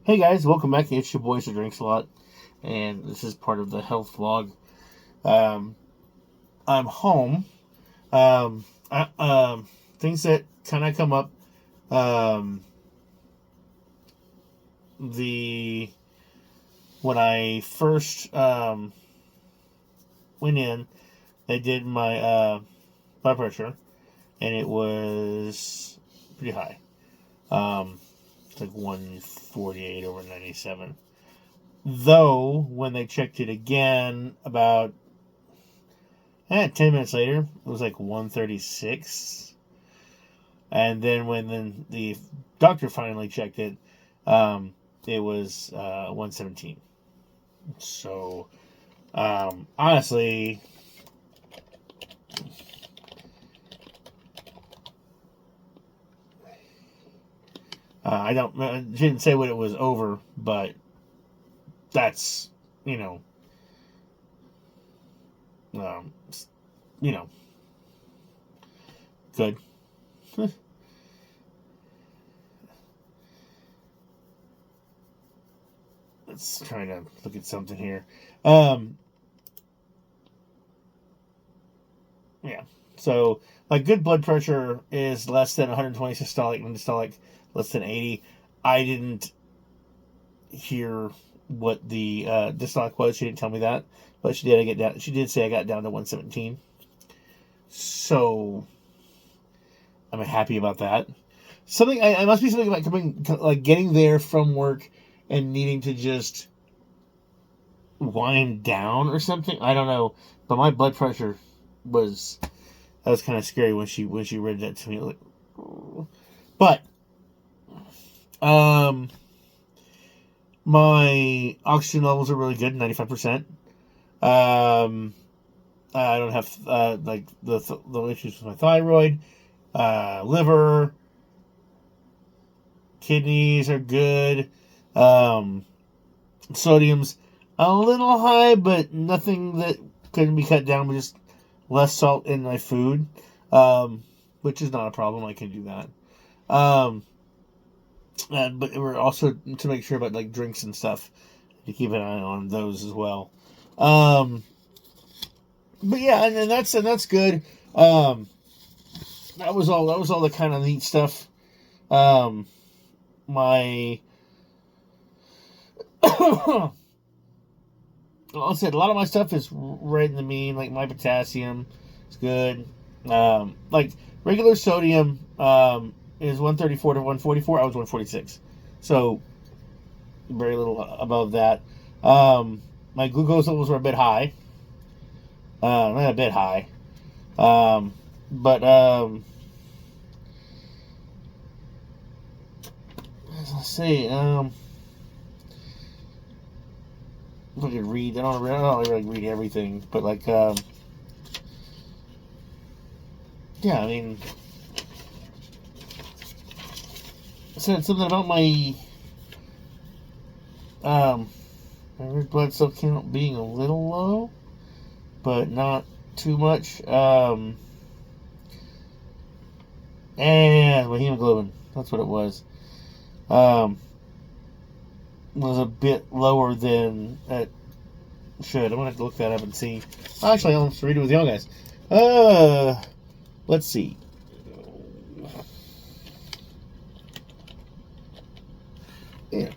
Hey guys, welcome back. It's your boys who drinks a lot, and this is part of the health vlog. Um, I'm home. Things that kind of come up. Um, the when I first went in, they did my blood pressure, and it was pretty high. It's like 148 over 97. Though when they checked it again about 10 minutes later, it was like 136. And then when the doctor finally checked it, it was 117. So, honestly, I didn't say what it was over, but that's, you know, um, you know, good. Let's try to look at something here. Um, yeah. So my good blood pressure is less than 120 systolic and diastolic, less than 80. I didn't hear what the diastolic was. She didn't tell me that, but she did. She did say I got down to 117. So I'm happy about that. I must be something about getting there from work and needing to just wind down or something. I don't know, but my blood pressure was that was kind of scary when she read that to me. Like, but my oxygen levels are really good, 95%. I don't have like the issues with my thyroid, liver, kidneys are good. Sodium's a little high, but nothing that couldn't be cut down with just less salt in my food, which is not a problem. I can do that. But we're also to make sure about like drinks and stuff to keep an eye on those as well. But yeah, and that's good. Um, that was all the kind of neat stuff. Um, my I said a lot of my stuff is right in the mean. Like my potassium is good. Like regular sodium is 134 to 144. I was 146, so very little above that. My glucose levels were a bit high. Not a bit high, but let's see. If I could read, I don't really read everything, but like, yeah, I mean, I said something about my red blood cell count being a little low, but not too much. And my hemoglobin, that's what it um, was a bit lower than it should. I'm gonna have to look that up and see. Actually, I'll just read it with y'all guys. Let's see. Yeah.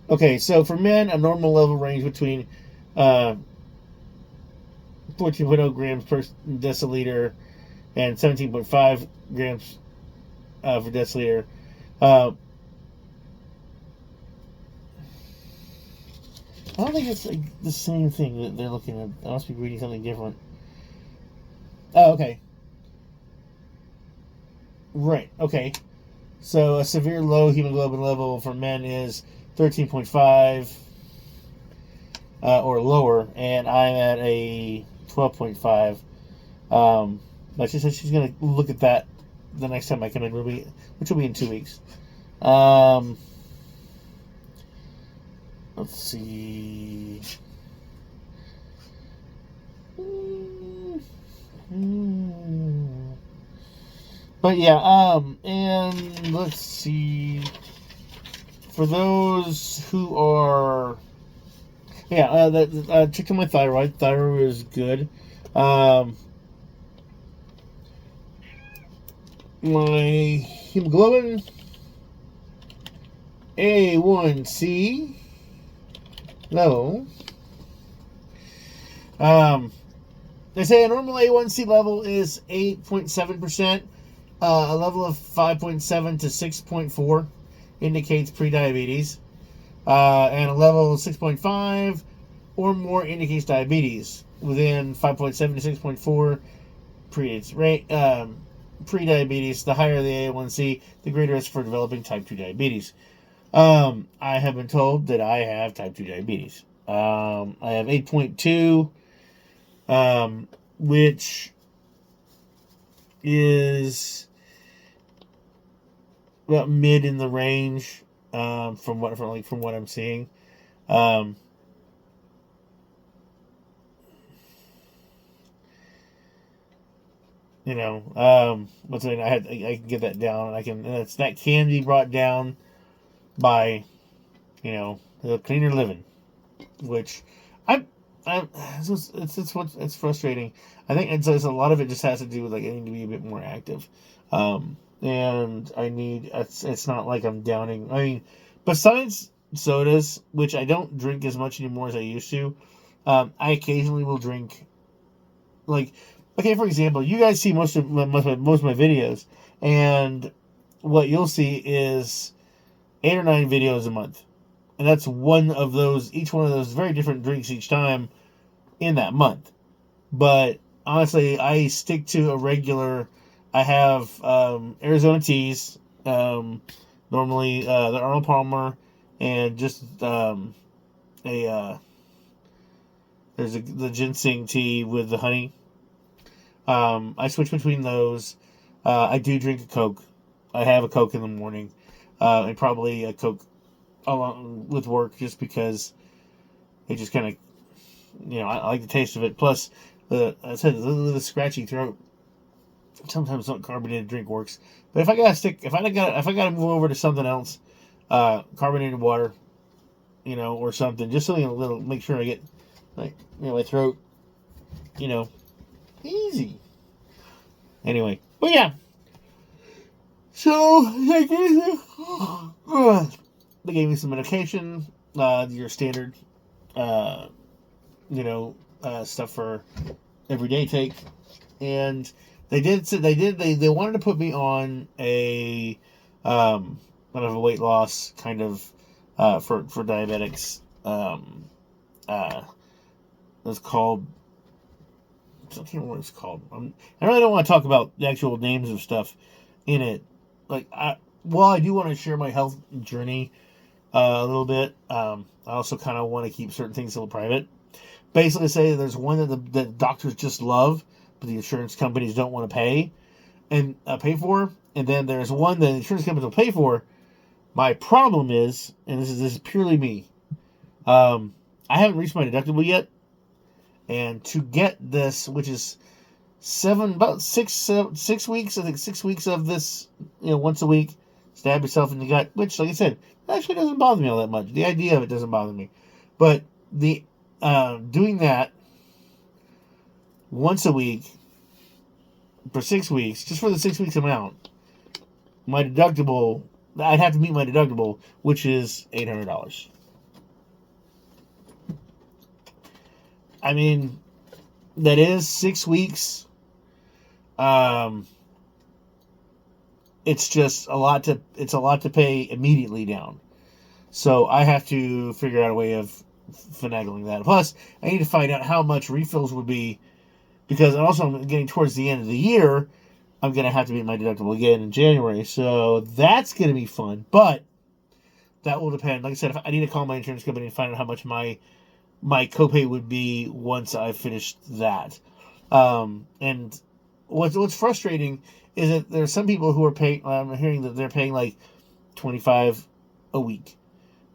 Okay, so for men, a normal level range between uh, 14.0 grams per deciliter and 17.5 grams per deciliter. Uh, I don't think it's like the same thing that they're looking at. I must be reading something different. Oh, okay. Right, okay. So a severe low hemoglobin level for men is 13.5 or lower, and I'm at a 12.5. But she said she's going to look at that the next time I come in, which will be in 2 weeks. Let's see. But yeah, and let's see. For those who are, yeah, checked on my thyroid. Thyroid is good. Um, my hemoglobin A1C level. They say a normal A1C level is 8.7%. A level of 5.7 to 6.4 indicates prediabetes. And a level of 6.5 or more indicates diabetes. Within 5.7 to 6.4 pre-diabetes. The higher the A1C, the greater risk for developing type 2 diabetes. I have been told that I have type 2 diabetes. I have 8.2, which is about mid in the range, from what I'm seeing. What's the name? I can get that down. That can be brought down by, the cleaner living, which it's frustrating. I think it's a lot of it just has to do with I need to be a bit more active, and it's not like I'm downing. I mean, besides sodas, which I don't drink as much anymore as I used to, I occasionally will drink, like, okay, for example, you guys see most of my videos, and what you'll see is 8 or 9 videos a month. And that's one of those, each one of those very different drinks each time in that month. But honestly, I stick to a regular. I have Arizona teas, normally the Arnold Palmer, and just the ginseng tea with the honey. I switch between those. I do drink a Coke. I have a Coke in the morning, and probably a Coke along with work, just because it just kind of, I like the taste of it. Plus, I said the scratchy throat. Sometimes not carbonated drink works, but if I gotta move over to something else, carbonated water, or something, just something a little, make sure I get my throat, easy. Anyway, but yeah. So they gave me some medication, your standard, stuff for everyday take, and they wanted to put me on a kind of a weight loss kind of for diabetics. It's called. I can't remember what it's called. I really don't want to talk about the actual names of stuff in it. I do want to share my health journey a little bit. I also kind of want to keep certain things a little private. Basically, say there's one that the doctors just love, but the insurance companies don't want to pay for, and then there's one that the insurance companies will pay for. My problem is, and this is purely me, I haven't reached my deductible yet, and to get this, which is 6 weeks, I think 6 weeks of this, once a week, stab yourself in the gut, which, like I said, actually doesn't bother me all that much. The idea of it doesn't bother me, but the doing that once a week for 6 weeks, just for the 6 weeks amount, my deductible, I'd have to meet my deductible, which is $800. I mean, that is 6 weeks. It's just a lot to pay immediately down. So I have to figure out a way of finagling that. Plus, I need to find out how much refills would be, because also I'm getting towards the end of the year. I'm going to have to meet my deductible again in January. So that's going to be fun. But that will depend. Like I said, if I need to call my insurance company and find out how much my copay would be once I finished that. And what's frustrating is that there's some people who are paying. I'm hearing that they're paying like $25 a week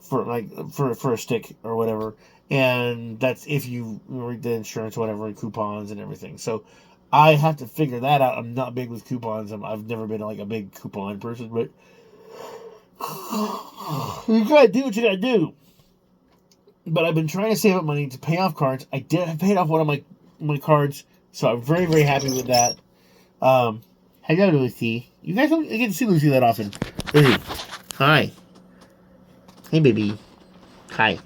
for a stick or whatever, and that's if you read the insurance, whatever, and coupons and everything. So I have to figure that out. I'm not big with coupons. I've never been like a big coupon person, but you gotta do what you gotta do. But I've been trying to save up money to pay off cards. I paid off one of my cards, so I'm very, very happy with that. Hello, Lucy. You guys don't get to see Lucy that often. Lucy, hi. Hey, baby. Hi.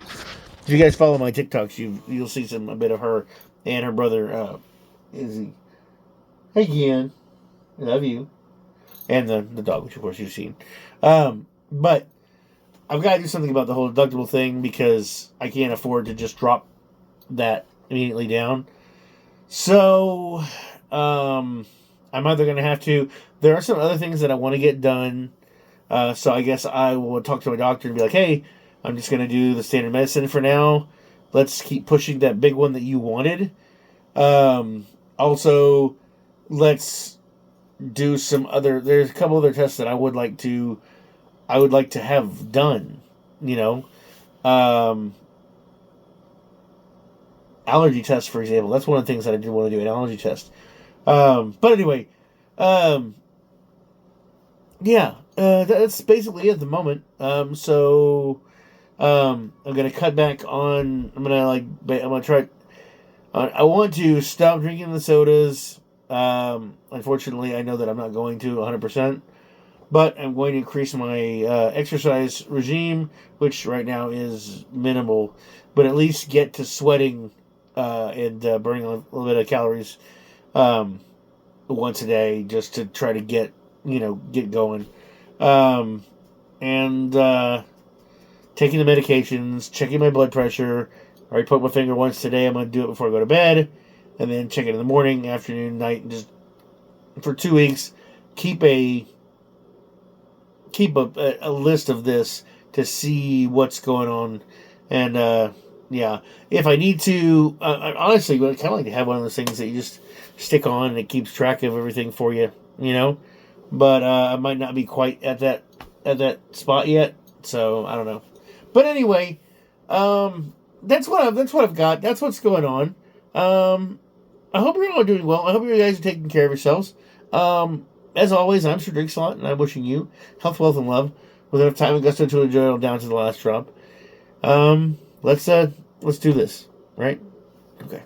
If you guys follow my TikToks, you'll see a bit of her and her brother, Izzy. Hey, Ian. I love you. And the dog, which of course you've seen. But I've got to do something about the whole deductible thing because I can't afford to just drop that immediately down. So, I'm either going to have to... There are some other things that I want to get done. So I guess I will talk to my doctor and be like, hey, I'm just going to do the standard medicine for now. Let's keep pushing that big one that you wanted. Also, let's do some other... There's a couple other tests that I would like to have done, you know. Allergy test, for example. That's one of the things that I did want to do, an allergy test. But anyway, yeah, that's basically it at the moment. So, I'm gonna cut back on. I'm gonna try. I want to stop drinking the sodas. Unfortunately, I know that I'm not going to 100%. But I'm going to increase my exercise regime, which right now is minimal, but at least get to sweating and burning a little bit of calories once a day, just to try to get going. And taking the medications, checking my blood pressure. I already put my finger once today. I'm going to do it before I go to bed, and then check it in the morning, afternoon, night, and just for 2 weeks keep a list of this to see what's going on. And yeah, if I need to, I honestly would kind of like to have one of those things that you just stick on and it keeps track of everything for you, but I might not be quite at that spot yet, so I don't know. But anyway, that's what I've got. That's what's going on. I hope you're all doing well. I hope you guys are taking care of yourselves. As always, I'm Sir Drinks a Lot, and I'm wishing you health, wealth, and love with enough time and gusto to enjoy it all down to the last drop. Let's do this, right? Okay.